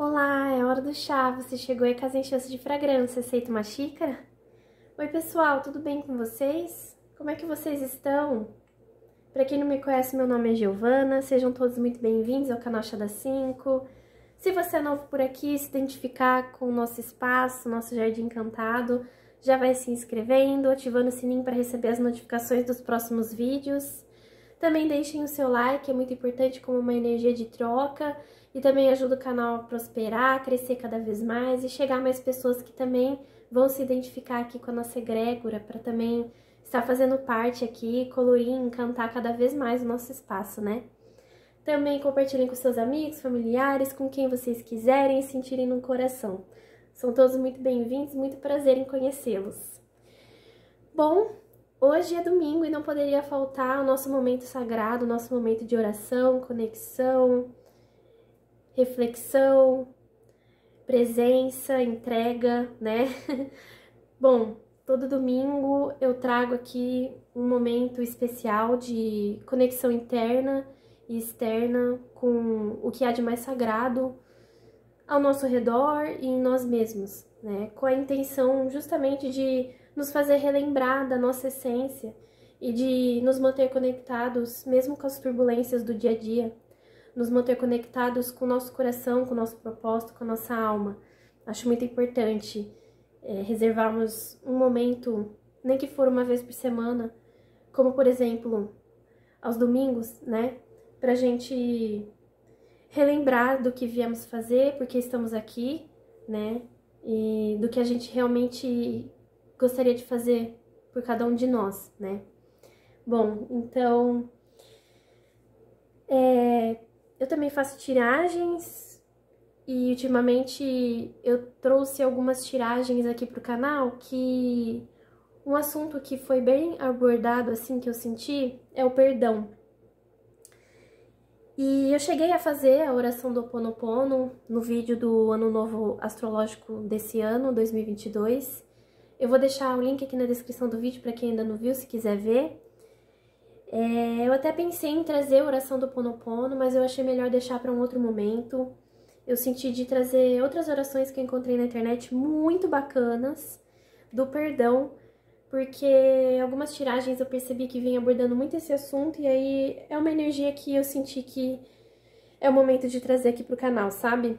Olá, é hora do chá. Você chegou aí casa em chance de fragrância. Aceita uma xícara? Oi, pessoal, tudo bem com vocês? Como é que vocês estão? Para quem não me conhece, meu nome é Giovana. Sejam todos muito bem-vindos ao canal Chá das 5. Se você é novo por aqui, se identificar com o nosso espaço, nosso jardim encantado, já vai se inscrevendo, ativando o sininho para receber as notificações dos próximos vídeos. Também deixem o seu like, é muito importante como uma energia de troca e também ajuda o canal a prosperar, crescer cada vez mais e chegar a mais pessoas que também vão se identificar aqui com a nossa egrégora para também estar fazendo parte aqui, colorir e encantar cada vez mais o nosso espaço, né? Também compartilhem com seus amigos, familiares, com quem vocês quiserem e sentirem no coração. São todos muito bem-vindos, muito prazer em conhecê-los. Bom, hoje é domingo e não poderia faltar o nosso momento sagrado, o nosso momento de oração, conexão, reflexão, presença, entrega, né? Bom, todo domingo eu trago aqui um momento especial de conexão interna e externa com o que há de mais sagrado ao nosso redor e em nós mesmos, né? Com a intenção justamente de nos fazer relembrar da nossa essência e de nos manter conectados, mesmo com as turbulências do dia a dia, nos manter conectados com o nosso coração, com o nosso propósito, com a nossa alma. Acho muito importante reservarmos um momento, nem que for uma vez por semana, como por exemplo, aos domingos, né? Pra gente relembrar do que viemos fazer, porque estamos aqui, né? E do que a gente realmente gostaria de fazer por cada um de nós, né? Bom, então, eu também faço tiragens e ultimamente eu trouxe algumas tiragens aqui pro canal que um assunto que foi bem abordado, assim, que eu senti, é o perdão. E eu cheguei a fazer a oração do Ho Oponopono no vídeo do Ano Novo Astrológico desse ano, 2022. Eu vou deixar o link aqui na descrição do vídeo para quem ainda não viu, se quiser ver. Eu até pensei em trazer a oração do Ho Oponopono, mas eu achei melhor deixar para um outro momento. Eu senti de trazer outras orações que eu encontrei na internet muito bacanas do perdão, porque algumas tiragens eu percebi que vem abordando muito esse assunto, e aí é uma energia que eu senti que é o momento de trazer aqui pro canal, sabe?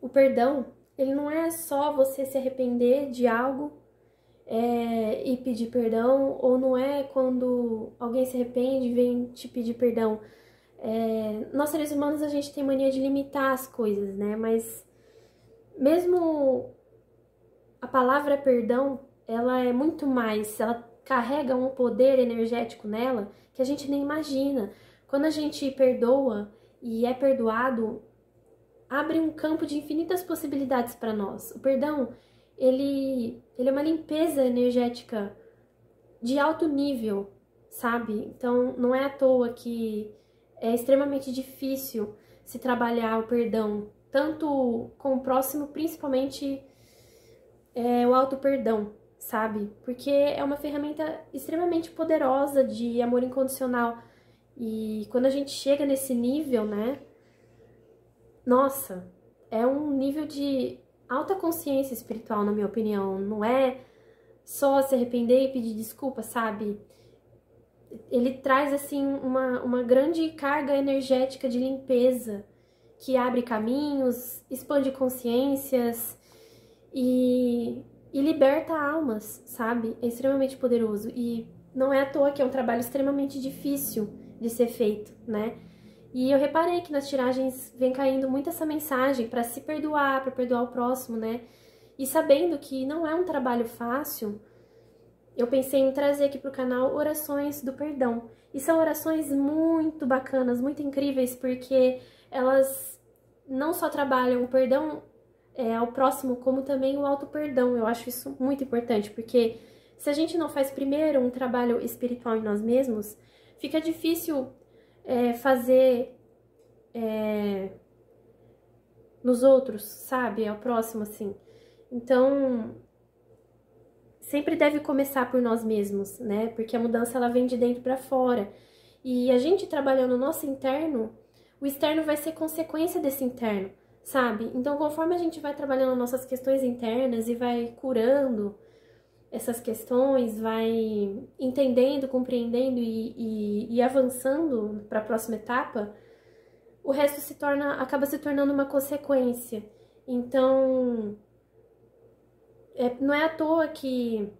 O perdão, ele não é só você se arrepender de algo e pedir perdão, ou não é quando alguém se arrepende e vem te pedir perdão. Nós, seres humanos, a gente tem mania de limitar as coisas, né? Mas mesmo a palavra perdão, ela é muito mais, ela carrega um poder energético nela que a gente nem imagina. Quando a gente perdoa e é perdoado, abre um campo de infinitas possibilidades para nós. O perdão, ele é uma limpeza energética de alto nível, sabe? Então, não é à toa que é extremamente difícil se trabalhar o perdão, tanto com o próximo, principalmente o auto-perdão, sabe? Porque é uma ferramenta extremamente poderosa de amor incondicional. E quando a gente chega nesse nível, né? Nossa, é um nível de alta consciência espiritual, na minha opinião. Não é só se arrepender e pedir desculpa, sabe? Ele traz, assim, uma grande carga energética de limpeza que abre caminhos, expande consciências e liberta almas, sabe? É extremamente poderoso. E não é à toa que é um trabalho extremamente difícil de ser feito, né? E eu reparei que nas tiragens vem caindo muito essa mensagem para se perdoar, para perdoar o próximo, né? E sabendo que não é um trabalho fácil, eu pensei em trazer aqui pro canal orações do perdão. E são orações muito bacanas, muito incríveis, porque elas não só trabalham o perdão ao próximo, como também o auto-perdão. Eu acho isso muito importante, porque se a gente não faz primeiro um trabalho espiritual em nós mesmos, fica difícil fazer nos outros, sabe? Ao próximo, assim. Então, sempre deve começar por nós mesmos, né? Porque a mudança, ela vem de dentro para fora. E a gente trabalhando o nosso interno, o externo vai ser consequência desse interno, sabe? Então, conforme a gente vai trabalhando nossas questões internas e vai curando essas questões, vai entendendo, compreendendo e avançando para a próxima etapa, o resto acaba se tornando uma consequência. Então, não é à toa que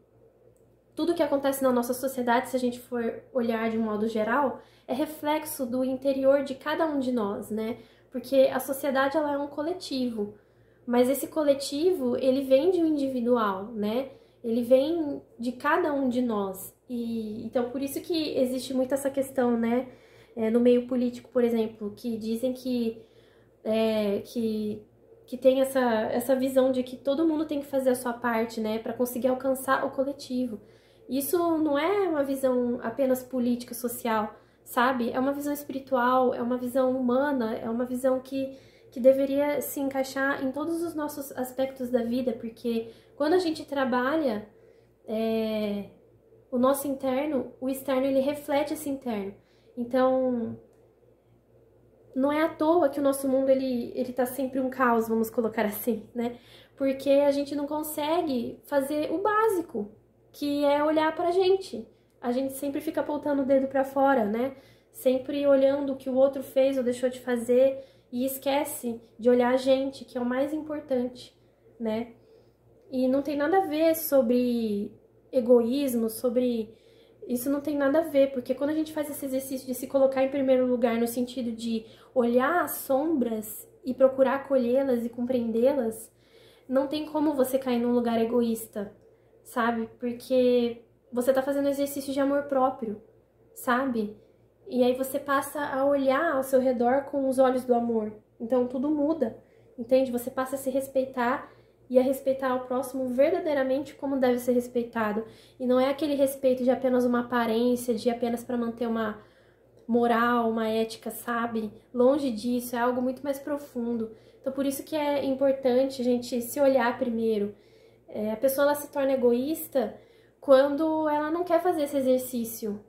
tudo que acontece na nossa sociedade, se a gente for olhar de um modo geral, é reflexo do interior de cada um de nós, né? Porque a sociedade, ela é um coletivo, mas esse coletivo, ele vem de um individual, né? Ele vem de cada um de nós. E então, por isso que existe muito essa questão, né? No meio político, por exemplo, que dizem que tem essa visão de que todo mundo tem que fazer a sua parte, né? Para conseguir alcançar o coletivo. Isso não é uma visão apenas política, social, sabe? É uma visão espiritual, é uma visão humana, é uma visão que deveria se encaixar em todos os nossos aspectos da vida, porque quando a gente trabalha o nosso interno, o externo, ele reflete esse interno. Então, não é à toa que o nosso mundo, ele tá sempre um caos, vamos colocar assim, né? Porque a gente não consegue fazer o básico, que é olhar pra gente. A gente sempre fica apontando o dedo pra fora, né? Sempre olhando o que o outro fez ou deixou de fazer e esquece de olhar a gente, que é o mais importante, né? E não tem nada a ver sobre egoísmo, sobre... Isso não tem nada a ver, porque quando a gente faz esse exercício de se colocar em primeiro lugar no sentido de olhar as sombras e procurar acolhê-las e compreendê-las, não tem como você cair num lugar egoísta, sabe? Porque você tá fazendo exercício de amor próprio, sabe? E aí você passa a olhar ao seu redor com os olhos do amor. Então tudo muda, entende? Você passa a se respeitar e a respeitar o próximo verdadeiramente como deve ser respeitado. E não é aquele respeito de apenas uma aparência, de apenas para manter uma moral, uma ética, sabe? Longe disso, é algo muito mais profundo. Então por isso que é importante a gente se olhar primeiro. A pessoa, ela se torna egoísta quando ela não quer fazer esse exercício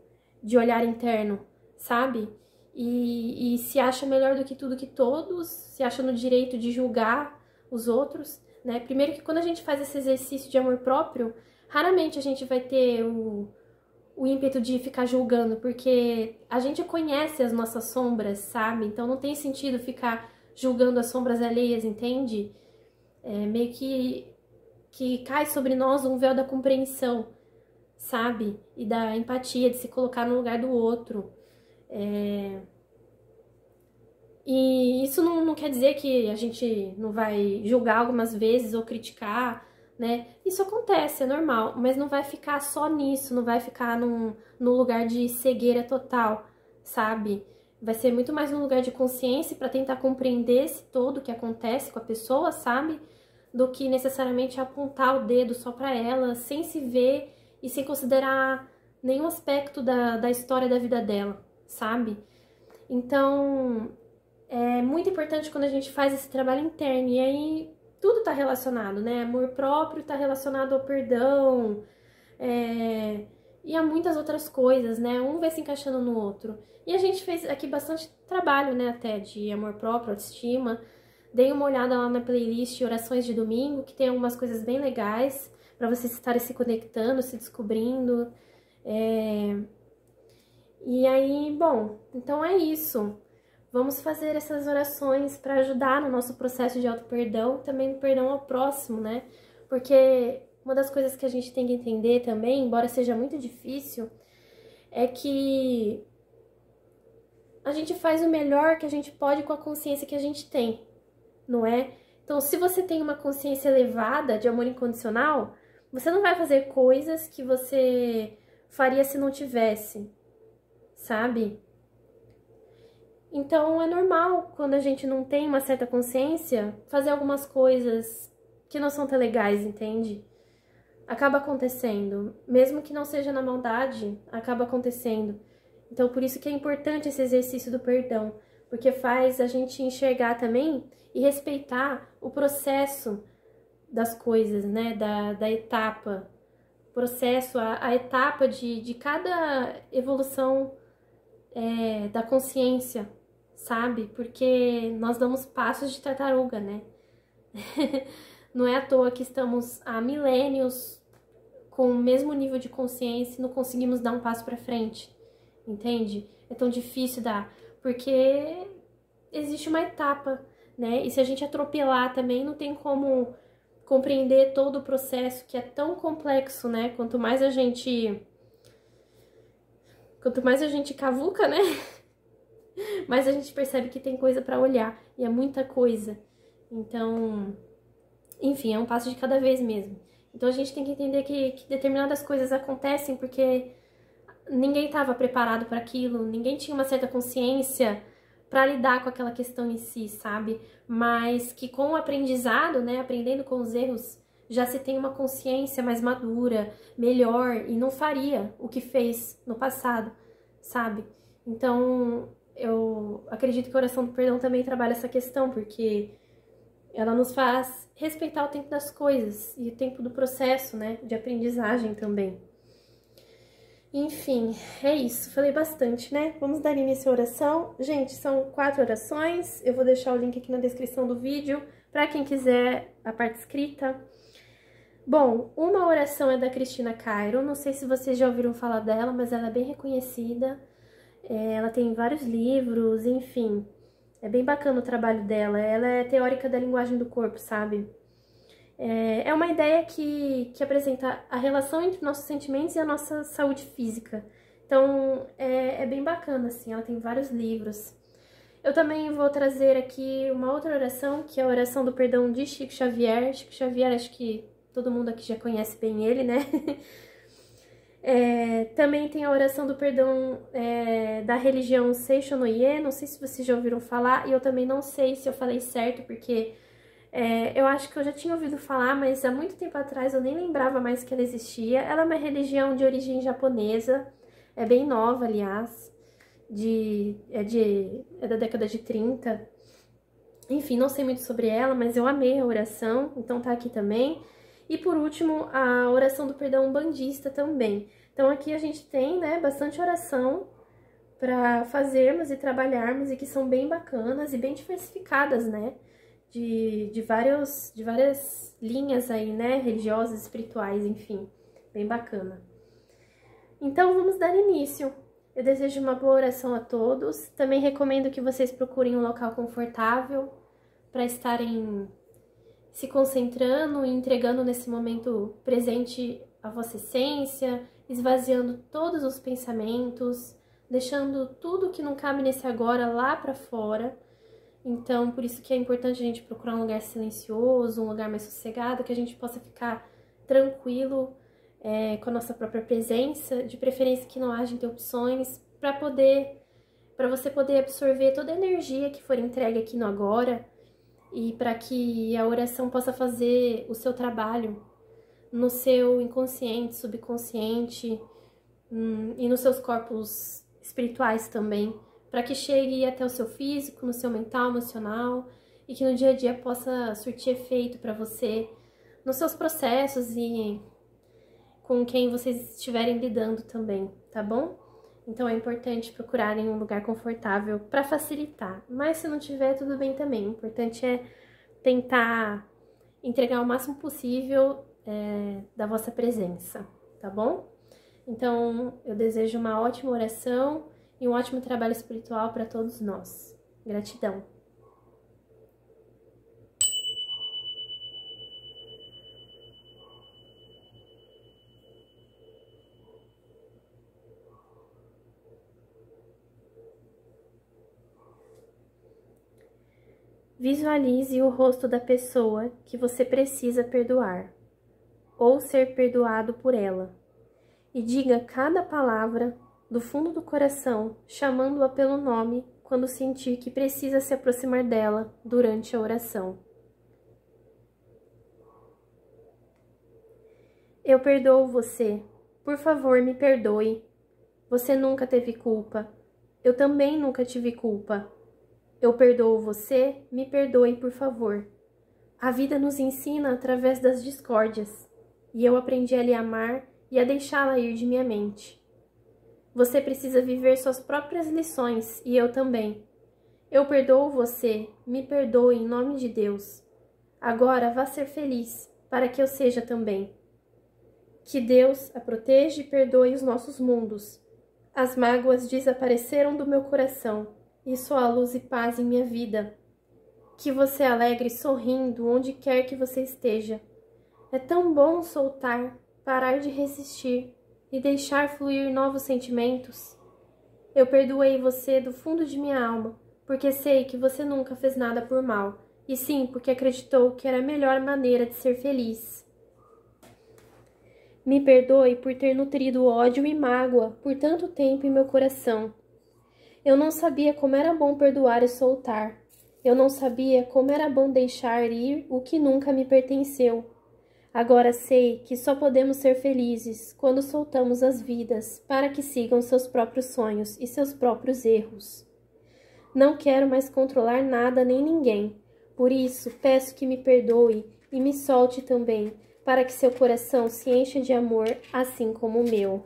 de olhar interno, sabe? E se acha melhor do que tudo que todos, se acha no direito de julgar os outros, né? Primeiro que quando a gente faz esse exercício de amor próprio, raramente a gente vai ter o ímpeto de ficar julgando, porque a gente conhece as nossas sombras, sabe? Então não tem sentido ficar julgando as sombras alheias, entende? Meio que cai sobre nós um véu da compreensão, sabe? E da empatia, de se colocar no lugar do outro. E isso não quer dizer que a gente não vai julgar algumas vezes ou criticar, né? Isso acontece, é normal, mas não vai ficar só nisso, não vai ficar no lugar de cegueira total, sabe? Vai ser muito mais um lugar de consciência para tentar compreender esse todo que acontece com a pessoa, sabe? Do que necessariamente apontar o dedo só para ela, sem se ver e sem considerar nenhum aspecto da história da vida dela, sabe? Então, é muito importante quando a gente faz esse trabalho interno, e aí tudo tá relacionado, né? Amor próprio tá relacionado ao perdão, e a muitas outras coisas, né? Um vai se encaixando no outro. E a gente fez aqui bastante trabalho, né, até de amor próprio, autoestima. Dei uma olhada lá na playlist Orações de Domingo, que tem algumas coisas bem legais para vocês estarem se conectando, se descobrindo. E aí, bom, então é isso. Vamos fazer essas orações para ajudar no nosso processo de auto-perdão, também no perdão ao próximo, né? Porque uma das coisas que a gente tem que entender também, embora seja muito difícil, é que a gente faz o melhor que a gente pode com a consciência que a gente tem, não é? Então, se você tem uma consciência elevada de amor incondicional, você não vai fazer coisas que você faria se não tivesse, sabe? Então, é normal, quando a gente não tem uma certa consciência, fazer algumas coisas que não são tão legais, entende? Acaba acontecendo. Mesmo que não seja na maldade, acaba acontecendo. Então, por isso que é importante esse exercício do perdão, porque faz a gente enxergar também e respeitar o processo das coisas, né? Da etapa. Processo, a etapa de cada evolução da consciência, sabe? Porque nós damos passos de tartaruga, né? Não é à toa que estamos há milênios com o mesmo nível de consciência e não conseguimos dar um passo pra frente, entende? É tão difícil dar, porque existe uma etapa, né? E se a gente atropelar também, não tem como compreender todo o processo, que é tão complexo, né? Quanto mais a gente cavuca, né? Mais a gente percebe que tem coisa pra olhar, e é muita coisa. Então, enfim, é um passo de cada vez mesmo. Então a gente tem que entender que determinadas coisas acontecem porque ninguém estava preparado para aquilo, ninguém tinha uma certa consciência para lidar com aquela questão em si, sabe? Mas que com o aprendizado, né, aprendendo com os erros, já se tem uma consciência mais madura, melhor, e não faria o que fez no passado, sabe? Então, eu acredito que a oração do perdão também trabalha essa questão, porque ela nos faz respeitar o tempo das coisas e o tempo do processo, né, de aprendizagem também. Enfim, é isso. Falei bastante, né? Vamos dar início à oração. Gente, são 4 orações. Eu vou deixar o link aqui na descrição do vídeo para quem quiser a parte escrita. Bom, uma oração é da Cristina Cairo. Não sei se vocês já ouviram falar dela, mas ela é bem reconhecida. Ela tem vários livros, enfim. É bem bacana o trabalho dela. Ela é teórica da linguagem do corpo, sabe? É uma ideia que apresenta a relação entre nossos sentimentos e a nossa saúde física. Então, é bem bacana, assim. Ela tem vários livros. Eu também vou trazer aqui uma outra oração, que é a oração do perdão de Chico Xavier. Chico Xavier, acho que todo mundo aqui já conhece bem ele, né? Também tem a oração do perdão da religião Seishonoye, não sei se vocês já ouviram falar, e eu também não sei se eu falei certo, porque eu acho que eu já tinha ouvido falar, mas há muito tempo atrás eu nem lembrava mais que ela existia. Ela é uma religião de origem japonesa, é bem nova, aliás, é da década de 30. Enfim, não sei muito sobre ela, mas eu amei a oração, então tá aqui também. E por último, a oração do perdão umbandista também. Então aqui a gente tem, né, bastante oração para fazermos e trabalharmos e que são bem bacanas e bem diversificadas, né, de várias linhas aí, né, religiosas, espirituais, enfim, bem bacana. Então vamos dar início. Eu desejo uma boa oração a todos. Também recomendo que vocês procurem um local confortável para estarem se concentrando e entregando nesse momento presente a vossa essência, esvaziando todos os pensamentos, deixando tudo que não cabe nesse agora lá pra fora. Então, por isso que é importante a gente procurar um lugar silencioso, um lugar mais sossegado, que a gente possa ficar tranquilo com a nossa própria presença, de preferência que não haja interrupções, para você poder absorver toda a energia que for entregue aqui no agora, e para que a oração possa fazer o seu trabalho no seu inconsciente, subconsciente e nos seus corpos espirituais também, para que chegue até o seu físico, no seu mental, emocional, e que no dia a dia possa surtir efeito para você nos seus processos e com quem vocês estiverem lidando também, tá bom? Então é importante procurarem um lugar confortável para facilitar, mas se não tiver, tudo bem também. O importante é tentar entregar o máximo possível da vossa presença, tá bom? Então eu desejo uma ótima oração e um ótimo trabalho espiritual para todos nós. Gratidão! Visualize o rosto da pessoa que você precisa perdoar, ou ser perdoado por ela, e diga cada palavra do fundo do coração, chamando-a pelo nome quando sentir que precisa se aproximar dela durante a oração. Eu perdoo você. Por favor, me perdoe. Você nunca teve culpa. Eu também nunca tive culpa. Eu perdoo você, me perdoe, por favor. A vida nos ensina através das discórdias, e eu aprendi a lhe amar e a deixá-la ir de minha mente. Você precisa viver suas próprias lições, e eu também. Eu perdoo você, me perdoe em nome de Deus. Agora vá ser feliz, para que eu seja também. Que Deus a proteja e perdoe os nossos mundos. As mágoas desapareceram do meu coração, e só há luz e paz em minha vida. Que você alegre sorrindo onde quer que você esteja. É tão bom soltar, parar de resistir e deixar fluir novos sentimentos. Eu perdoei você do fundo de minha alma, porque sei que você nunca fez nada por mal, e sim porque acreditou que era a melhor maneira de ser feliz. Me perdoe por ter nutrido ódio e mágoa por tanto tempo em meu coração. Eu não sabia como era bom perdoar e soltar. Eu não sabia como era bom deixar ir o que nunca me pertenceu. Agora sei que só podemos ser felizes quando soltamos as vidas para que sigam seus próprios sonhos e seus próprios erros. Não quero mais controlar nada nem ninguém. Por isso, peço que me perdoe e me solte também, para que seu coração se encha de amor, assim como o meu.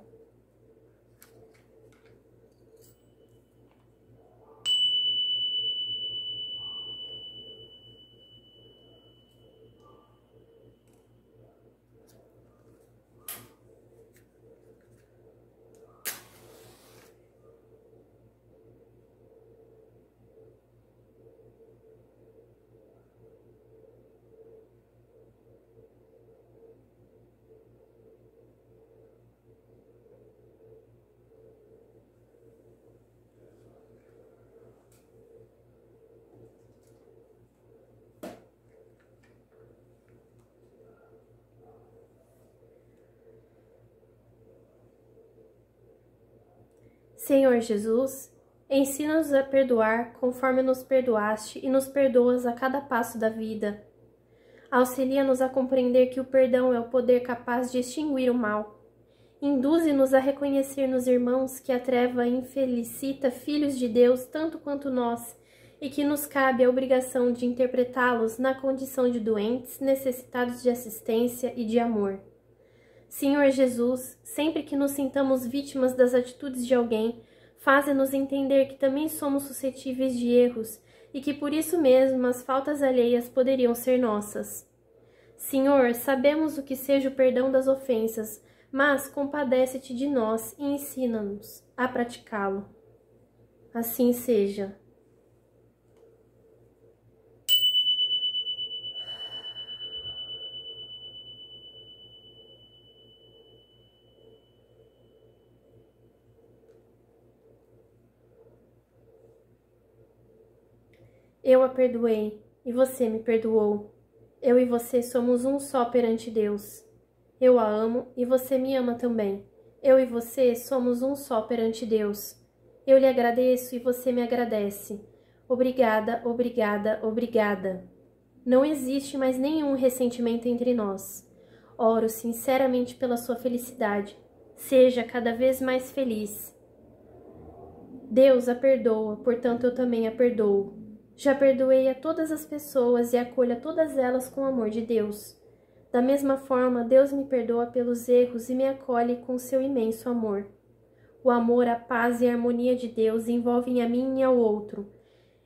Senhor Jesus, ensina-nos a perdoar conforme nos perdoaste e nos perdoas a cada passo da vida. Auxilia-nos a compreender que o perdão é o poder capaz de extinguir o mal. Induze-nos a reconhecer nos irmãos que a treva infelicita filhos de Deus tanto quanto nós, e que nos cabe a obrigação de interpretá-los na condição de doentes, necessitados de assistência e de amor. Senhor Jesus, sempre que nos sintamos vítimas das atitudes de alguém, faze-nos entender que também somos suscetíveis de erros e que por isso mesmo as faltas alheias poderiam ser nossas. Senhor, sabemos o que seja o perdão das ofensas, mas compadece-te de nós e ensina-nos a praticá-lo. Assim seja. Eu a perdoei, e você me perdoou. Eu e você somos um só perante Deus. Eu a amo, e você me ama também. Eu e você somos um só perante Deus. Eu lhe agradeço, e você me agradece. Obrigada, obrigada, obrigada. Não existe mais nenhum ressentimento entre nós. Oro sinceramente pela sua felicidade. Seja cada vez mais feliz. Deus a perdoa, portanto eu também a perdoo. Já perdoei a todas as pessoas e acolho a todas elas com o amor de Deus. Da mesma forma, Deus me perdoa pelos erros e me acolhe com seu imenso amor. O amor, a paz e a harmonia de Deus envolvem a mim e ao outro.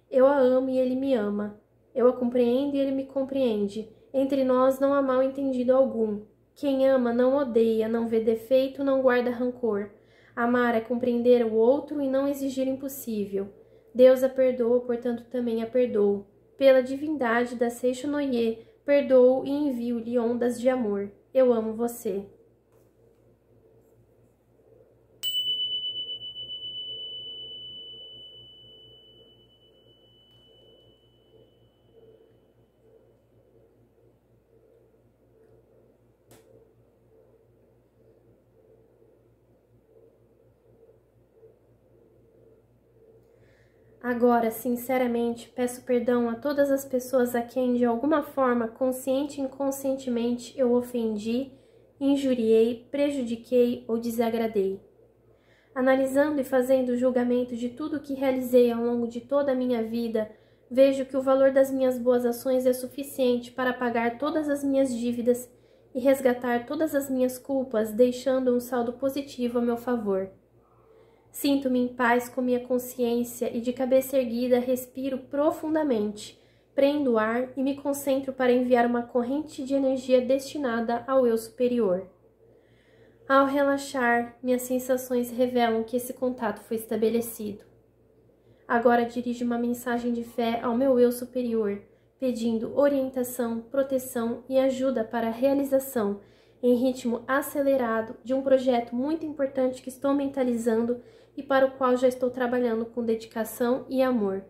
Eu a amo e ele me ama. Eu a compreendo e ele me compreende. Entre nós não há mal entendido algum. Quem ama não odeia, não vê defeito, não guarda rancor. Amar é compreender o outro e não exigir o impossível. Deus a perdoa, portanto também a perdoo. Pela divindade da Seishonoye, perdoo e envio-lhe ondas de amor. Eu amo você. Agora, sinceramente, peço perdão a todas as pessoas a quem, de alguma forma, consciente e inconscientemente, eu ofendi, injuriei, prejudiquei ou desagradei. Analisando e fazendo o julgamento de tudo o que realizei ao longo de toda a minha vida, vejo que o valor das minhas boas ações é suficiente para pagar todas as minhas dívidas e resgatar todas as minhas culpas, deixando um saldo positivo a meu favor. Sinto-me em paz com minha consciência e de cabeça erguida respiro profundamente, prendo o ar e me concentro para enviar uma corrente de energia destinada ao eu superior. Ao relaxar, minhas sensações revelam que esse contato foi estabelecido. Agora dirijo uma mensagem de fé ao meu eu superior, pedindo orientação, proteção e ajuda para a realização, em ritmo acelerado, de um projeto muito importante que estou mentalizando e para o qual já estou trabalhando com dedicação e amor.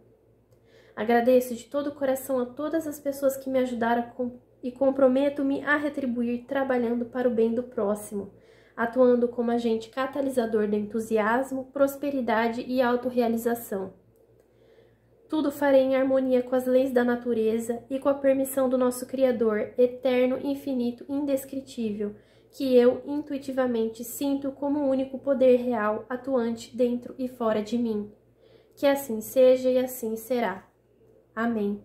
Agradeço de todo o coração a todas as pessoas que me ajudaram e comprometo-me a retribuir trabalhando para o bem do próximo, atuando como agente catalisador do entusiasmo, prosperidade e autorrealização. Tudo farei em harmonia com as leis da natureza e com a permissão do nosso Criador, eterno, infinito, indescritível, que eu intuitivamente sinto como o único poder real atuante dentro e fora de mim. Que assim seja e assim será. Amém.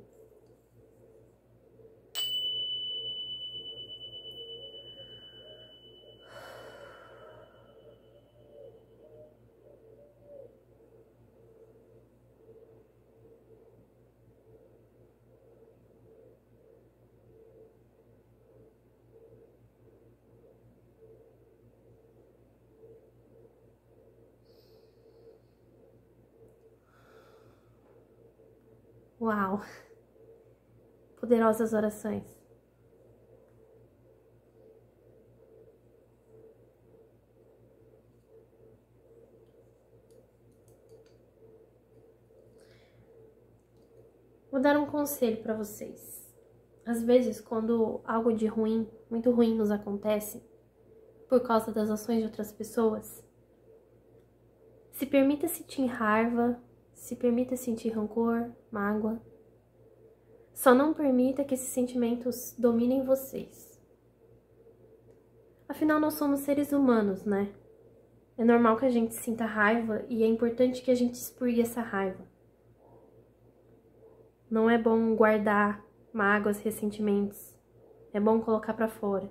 Uau! Poderosas orações. Vou dar um conselho para vocês. Às vezes, quando algo de ruim, muito ruim nos acontece, por causa das ações de outras pessoas, se permita sentir raiva, se permita sentir rancor, mágoa. Só não permita que esses sentimentos dominem vocês. Afinal, nós somos seres humanos, né? É normal que a gente sinta raiva e é importante que a gente expurgue essa raiva. Não é bom guardar mágoas, ressentimentos. É bom colocar pra fora.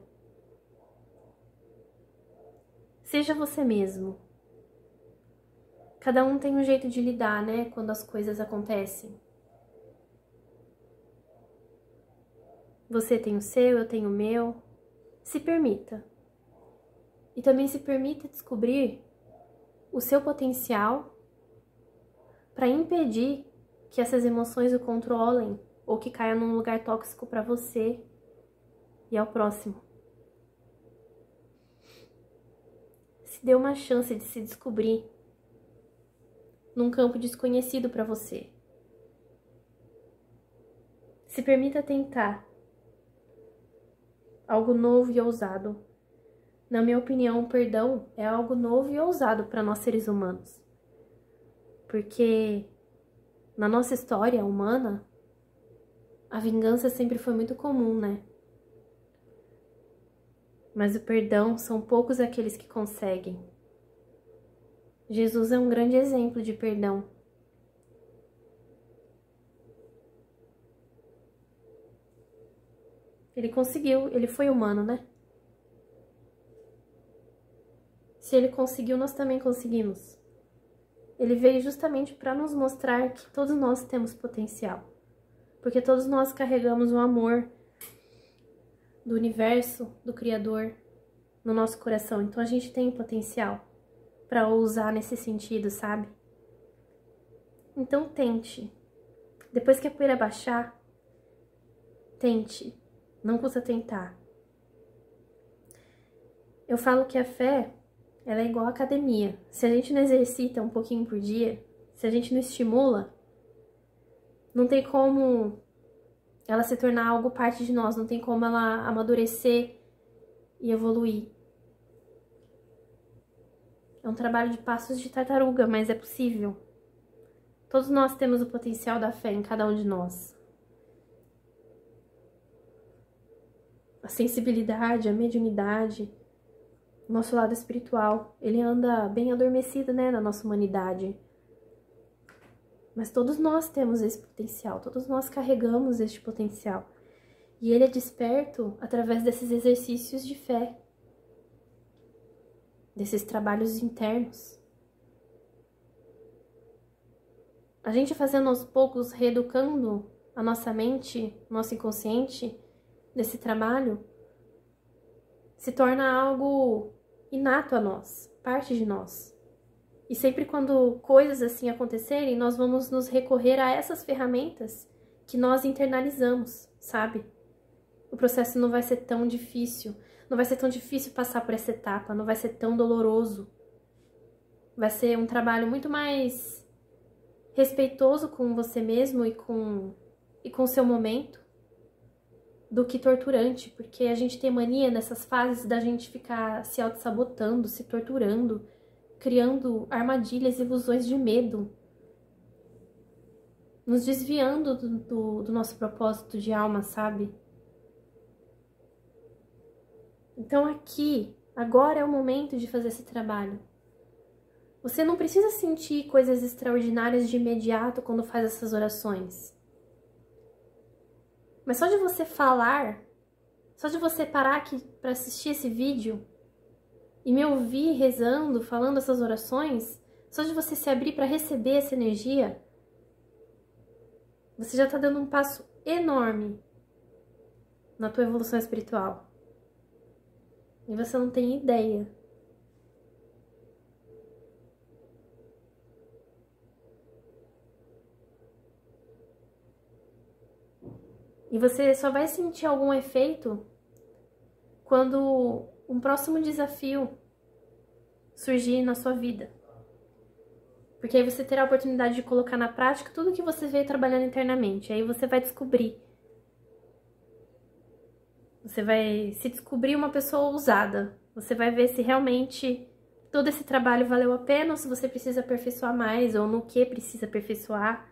Seja você mesmo. Cada um tem um jeito de lidar, né? Quando as coisas acontecem. Você tem o seu, eu tenho o meu. Se permita. E também se permita descobrir o seu potencial para impedir que essas emoções o controlem ou que caia num lugar tóxico para você e ao próximo. Se dê uma chance de se descobrir num campo desconhecido para você. Se permita tentar algo novo e ousado. Na minha opinião, o perdão é algo novo e ousado para nós seres humanos. Porque na nossa história humana, a vingança sempre foi muito comum, né? Mas o perdão são poucos aqueles que conseguem. Jesus é um grande exemplo de perdão. Ele conseguiu, ele foi humano, né? Se ele conseguiu, nós também conseguimos. Ele veio justamente para nos mostrar que todos nós temos potencial. Porque todos nós carregamos o amor do universo, do Criador, no nosso coração. Então a gente tem potencial para ousar nesse sentido, sabe? Então tente. Depois que a poeira baixar, tente. Não custa tentar. Eu falo que a fé, ela é igual à academia. Se a gente não exercita um pouquinho por dia, se a gente não estimula, não tem como ela se tornar algo parte de nós, não tem como ela amadurecer e evoluir. É um trabalho de passos de tartaruga, mas é possível. Todos nós temos o potencial da fé em cada um de nós. A sensibilidade, a mediunidade, o nosso lado espiritual, ele anda bem adormecido, né, na nossa humanidade. Mas todos nós temos esse potencial, todos nós carregamos este potencial. E ele é desperto através desses exercícios de fé, desses trabalhos internos. a gente fazendo aos poucos, reeducando a nossa mente, nosso inconsciente, desse trabalho, se torna algo inato a nós, parte de nós. E sempre quando coisas assim acontecerem, nós vamos nos recorrer a essas ferramentas que nós internalizamos, sabe? O processo não vai ser tão difícil, não vai ser tão difícil passar por essa etapa, não vai ser tão doloroso. Vai ser um trabalho muito mais respeitoso com você mesmo e com o seu momento do que torturante, porque a gente tem mania nessas fases da gente ficar se auto-sabotando, se torturando, criando armadilhas e ilusões de medo, nos desviando do nosso propósito de alma, sabe? Então aqui, agora é o momento de fazer esse trabalho. Você não precisa sentir coisas extraordinárias de imediato quando faz essas orações. Mas só de você falar, só de você parar aqui para assistir esse vídeo e me ouvir rezando, falando essas orações, só de você se abrir para receber essa energia, você já está dando um passo enorme na tua evolução espiritual. E você não tem ideia. E você só vai sentir algum efeito quando um próximo desafio surgir na sua vida. Porque aí você terá a oportunidade de colocar na prática tudo que você veio trabalhando internamente. Aí você vai descobrir. Você vai se descobrir uma pessoa ousada. Você vai ver se realmente todo esse trabalho valeu a pena ou se você precisa aperfeiçoar mais ou no que precisa aperfeiçoar.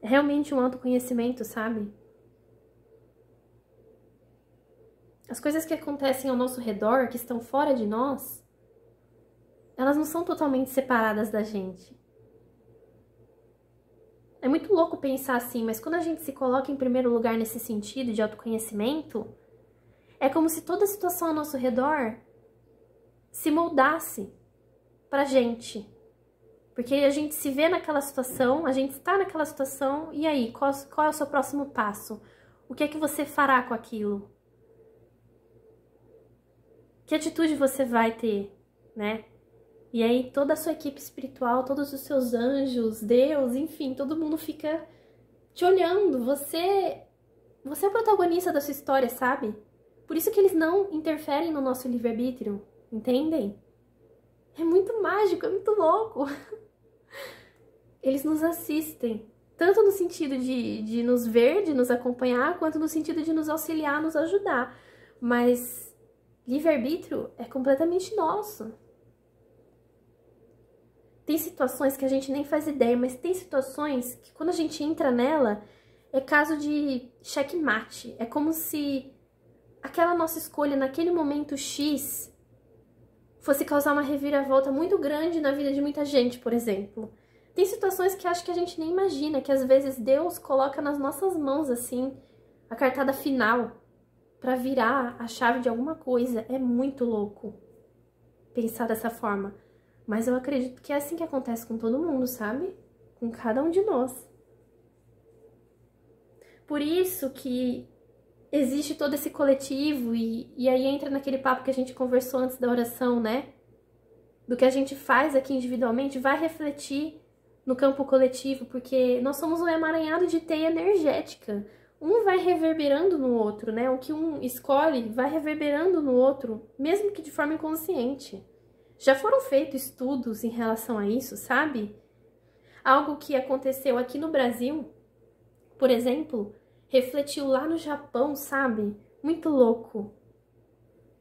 É realmente um autoconhecimento, sabe? As coisas que acontecem ao nosso redor, que estão fora de nós, elas não são totalmente separadas da gente. É muito louco pensar assim, mas quando a gente se coloca em primeiro lugar nesse sentido de autoconhecimento, é como se toda a situação ao nosso redor se moldasse pra gente. Porque a gente se vê naquela situação, a gente está naquela situação, e aí, qual é o seu próximo passo? O que é que você fará com aquilo? Que atitude você vai ter, né? E aí toda a sua equipe espiritual, todos os seus anjos, Deus, enfim, todo mundo fica te olhando. Você é o protagonista da sua história, sabe? Por isso que eles não interferem no nosso livre-arbítrio, entendem? É muito mágico, é muito louco. Eles nos assistem, tanto no sentido de nos ver, de nos acompanhar, quanto no sentido de nos auxiliar, nos ajudar. Mas livre-arbítrio é completamente nosso. Tem situações que a gente nem faz ideia, mas tem situações que quando a gente entra nela, é caso de checkmate. É como se aquela nossa escolha naquele momento X fosse causar uma reviravolta muito grande na vida de muita gente, por exemplo. Tem situações que acho que a gente nem imagina, que às vezes Deus coloca nas nossas mãos, assim, a cartada final pra virar a chave de alguma coisa. É muito louco pensar dessa forma. Mas eu acredito que é assim que acontece com todo mundo, sabe? Com cada um de nós. Por isso que existe todo esse coletivo e aí entra naquele papo que a gente conversou antes da oração, né? Do que a gente faz aqui individualmente vai refletir no campo coletivo, porque nós somos um emaranhado de teia energética. Um vai reverberando no outro, né? O que um escolhe vai reverberando no outro, mesmo que de forma inconsciente. Já foram feitos estudos em relação a isso, sabe? Algo que aconteceu aqui no Brasil, por exemplo, refletiu lá no Japão, sabe? Muito louco.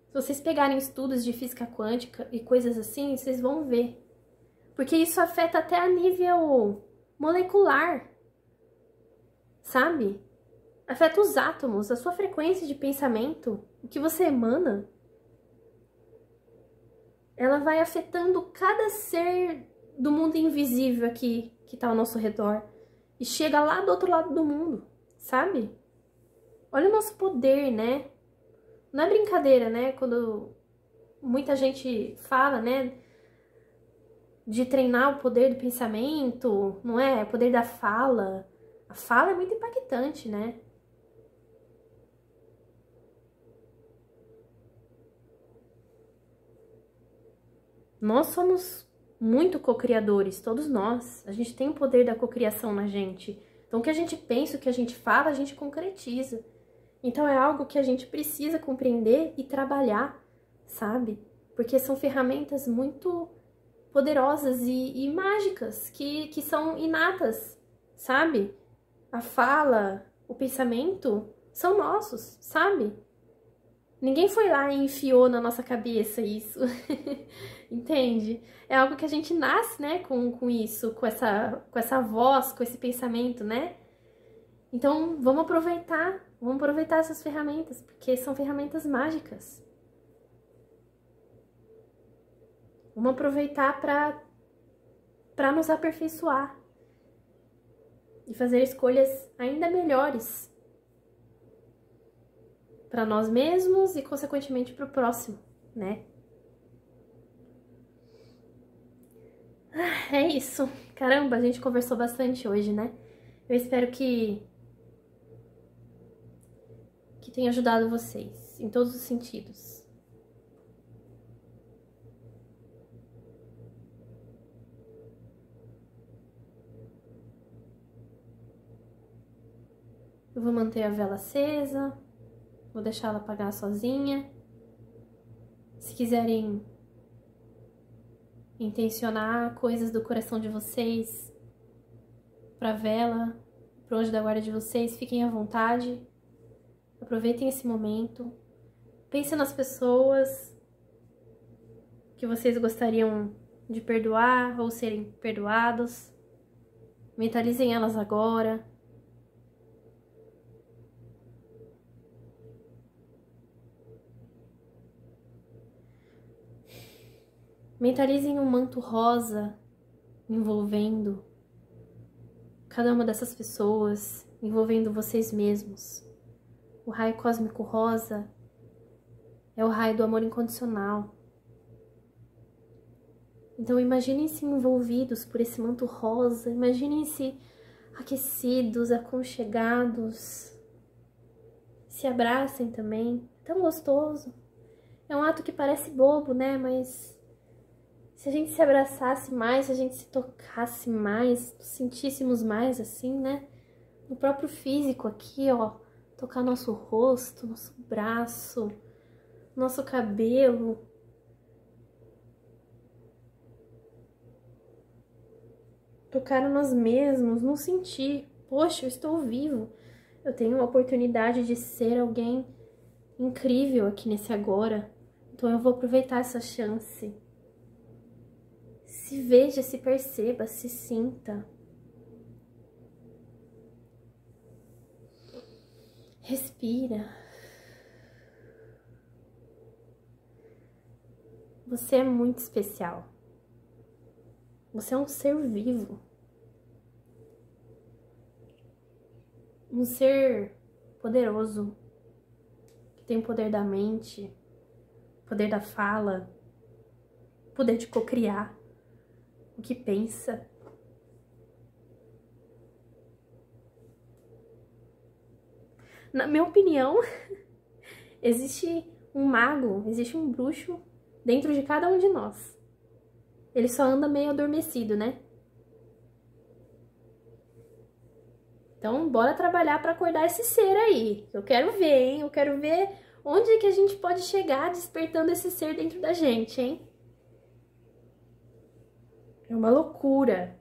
Se vocês pegarem estudos de física quântica e coisas assim, vocês vão ver. Porque isso afeta até a nível molecular, sabe? Afeta os átomos, a sua frequência de pensamento, o que você emana. Ela vai afetando cada ser do mundo invisível aqui, que tá ao nosso redor. E chega lá do outro lado do mundo, sabe? Olha o nosso poder, né? Não é brincadeira, né? Quando muita gente fala, né? de treinar o poder do pensamento, não é? O poder da fala. A fala é muito impactante, né? Nós somos muito co-criadores, todos nós. A gente tem o poder da cocriação na gente. Então, o que a gente pensa, o que a gente fala, a gente concretiza. Então, é algo que a gente precisa compreender e trabalhar, sabe? Porque são ferramentas muito poderosas e mágicas, que são inatas, sabe? A fala, o pensamento são nossos, sabe? Ninguém foi lá e enfiou na nossa cabeça isso, entende? É algo que a gente nasce, né, com isso, com essa voz, com esse pensamento, né? Então, vamos aproveitar essas ferramentas, porque são ferramentas mágicas. Vamos aproveitar para nos aperfeiçoar e fazer escolhas ainda melhores para nós mesmos e, consequentemente, para o próximo, né? É isso. Caramba, a gente conversou bastante hoje, né? Eu espero que tenha ajudado vocês em todos os sentidos. Eu vou manter a vela acesa, vou deixar ela apagar sozinha. Se quiserem intencionar coisas do coração de vocês para a vela, para o anjo da guarda de vocês, fiquem à vontade. Aproveitem esse momento. Pensem nas pessoas que vocês gostariam de perdoar ou serem perdoados. Mentalizem elas agora. Mentalizem um manto rosa envolvendo cada uma dessas pessoas, envolvendo vocês mesmos. O raio cósmico rosa é o raio do amor incondicional. Então imaginem-se envolvidos por esse manto rosa, imaginem-se aquecidos, aconchegados. Se abracem também, tão gostoso. É um ato que parece bobo, né? Mas se a gente se abraçasse mais, se a gente se tocasse mais, sentíssemos mais assim, né? No próprio físico aqui, ó. Tocar nosso rosto, nosso braço, nosso cabelo. Tocar nós mesmos, nos sentir. Poxa, eu estou vivo. Eu tenho a oportunidade de ser alguém incrível aqui nesse agora. Então eu vou aproveitar essa chance. Se veja, se perceba, se sinta. Respira. Você é muito especial. Você é um ser vivo. Um ser poderoso. Que tem o poder da mente, poder da fala, poder de cocriar o que pensa. Na minha opinião, existe um mago, existe um bruxo dentro de cada um de nós. Ele só anda meio adormecido, né? Então, bora trabalhar para acordar esse ser aí. Eu quero ver, hein? Eu quero ver onde é que a gente pode chegar despertando esse ser dentro da gente, hein? É uma loucura.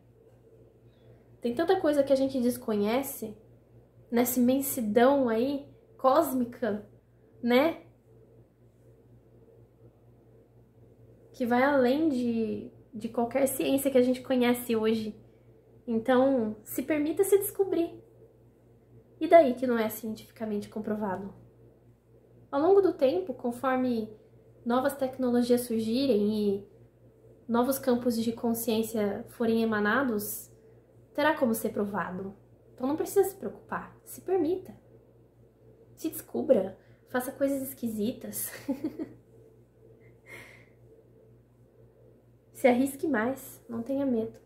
Tem tanta coisa que a gente desconhece nessa imensidão aí, cósmica, né? Que vai além de qualquer ciência que a gente conhece hoje. Então, se permita se descobrir. E daí que não é cientificamente comprovado? Ao longo do tempo, conforme novas tecnologias surgirem e novos campos de consciência forem emanados, terá como ser provado. Então não precisa se preocupar, se permita. Se descubra, faça coisas esquisitas. Se arrisque mais, não tenha medo.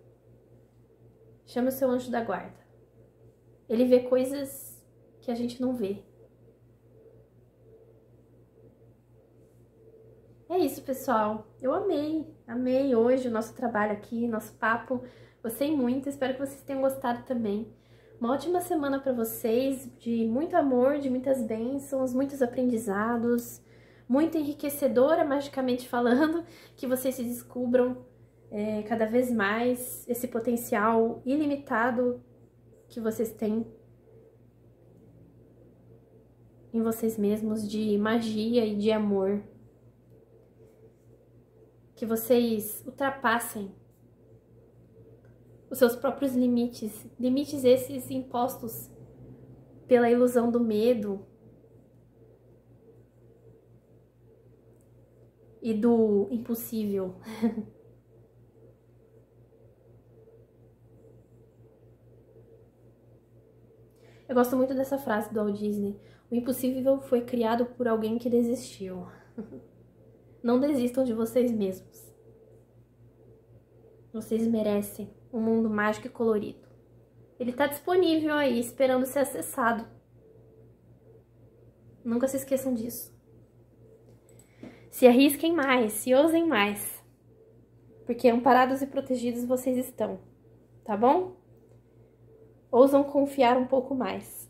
Chame o seu anjo da guarda. Ele vê coisas que a gente não vê. É isso, pessoal. Eu amei hoje o nosso trabalho aqui, nosso papo. Gostei muito, espero que vocês tenham gostado também. Uma ótima semana para vocês, de muito amor, de muitas bênçãos, muitos aprendizados, muito enriquecedora, magicamente falando, que vocês se descubram cada vez mais esse potencial ilimitado que vocês têm em vocês mesmos de magia e de amor. Que vocês ultrapassem os seus próprios limites, limites esses impostos pela ilusão do medo e do impossível. Eu gosto muito dessa frase do Walt Disney: o impossível foi criado por alguém que desistiu. Não desistam de vocês mesmos. Vocês merecem um mundo mágico e colorido. Ele está disponível aí, esperando ser acessado. Nunca se esqueçam disso. Se arrisquem mais, se ousem mais. Porque amparados e protegidos vocês estão, tá bom? Ousam confiar um pouco mais.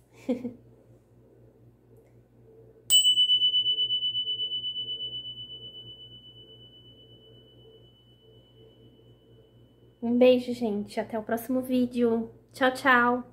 Um beijo, gente. Até o próximo vídeo. Tchau, tchau.